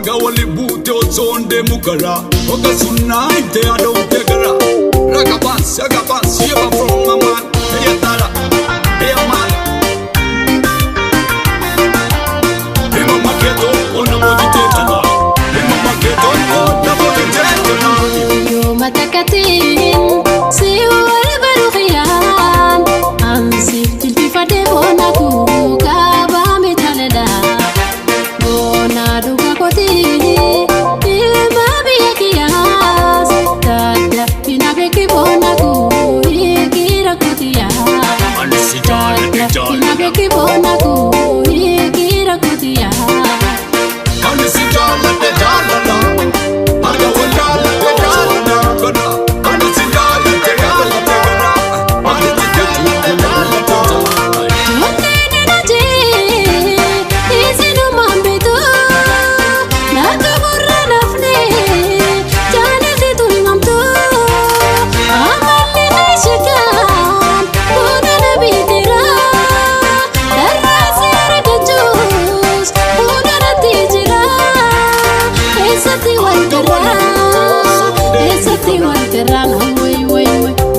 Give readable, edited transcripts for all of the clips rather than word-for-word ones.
Arga wali bute otsonde mukara Oga sunaite adonte gara Ragabans, Yeba from my man Hey Tara, hey man Hey mama keto, ona body tetana Hey mama keto, ona body tetana Yo matakatin, si wala barukiyan Ang siftil pifade bona kuka ba metalada Bona duga koti, ilma biyakiyas Tada pinabeki bona ku, ikira kutiya Tada pinabeki bona ku, ikira kutiya Kanisi jala de jala na Arga wala de jala na Gana Kanisi jala de jala de gana Kanisi jala de jala de jala Tunde naje, isinu mambetu Nakaburra nafne, jane situl mamtu Amalli nishikan, una nabitira Darrasi aragachus, una natijira Esati walkara, Way,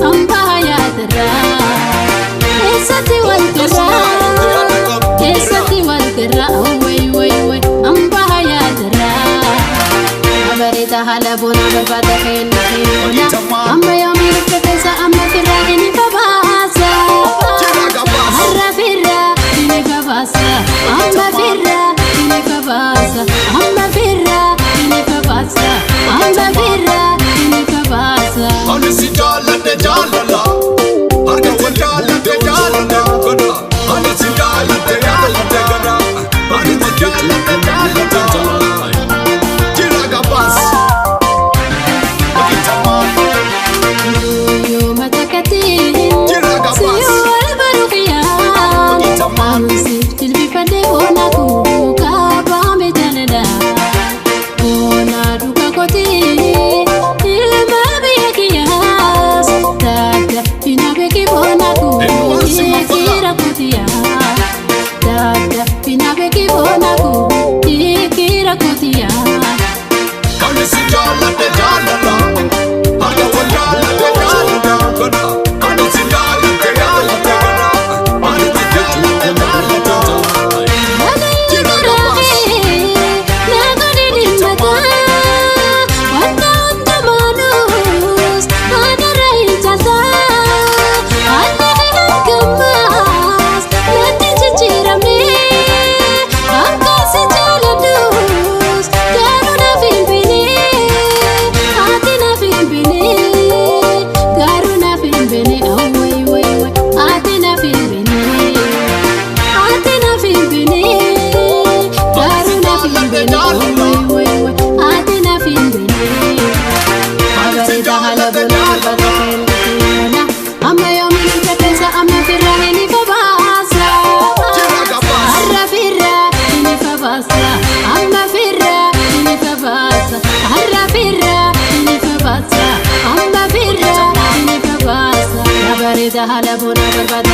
ambaya dara Esati walkara, way, ambaya dara Abarita halabuna barbada khaina Amma yomi rifetesa amma firrahini fabasa Harra firrahini fabasa Amma firrahini fabasa Amma firrahini fabasa Amma firrahini fabasa Kanisi jala de jala na Arga wala de jala na Gana Kanisi jala de jala de gana Kanisi jala de jala de jala Jiragabas Makitaman Yo matakatin, Jiragabas si wala barukiyan Ang siftil pifade bona kuka ba metalada Bona duga koti, ilma biyakiyas Tada pinabeki bona ku, ikira kutiya Tada pinabeki bona ku, ikira kutiya Kanisi jala de jala na Arga wala de jala na Gana Kanisi jala de jala de gana Kanisi jala de jala de jala Hala bona barbada